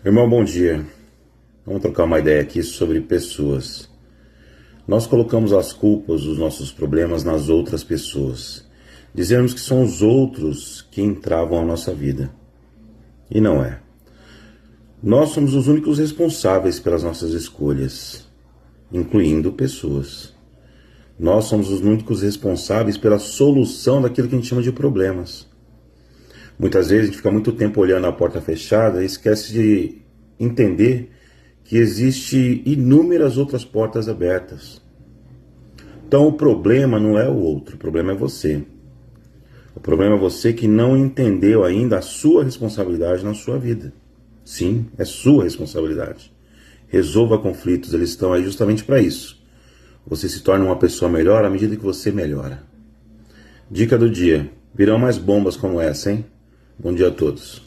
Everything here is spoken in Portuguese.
Irmão, bom dia. Vamos trocar uma ideia aqui sobre pessoas. Nós colocamos as culpas dos nossos problemas nas outras pessoas. Dizemos que são os outros que entravam a nossa vida. E não é. Nós somos os únicos responsáveis pelas nossas escolhas, incluindo pessoas. Nós somos os únicos responsáveis pela solução daquilo que a gente chama de problemas. Muitas vezes a gente fica muito tempo olhando a porta fechada e esquece de entender que existe inúmeras outras portas abertas. Então o problema não é o outro, o problema é você. O problema é você que não entendeu ainda a sua responsabilidade na sua vida. Sim, é sua responsabilidade. Resolva conflitos, eles estão aí justamente para isso. Você se torna uma pessoa melhor à medida que você melhora. Dica do dia: virão mais bombas como essa, hein? Bom dia a todos.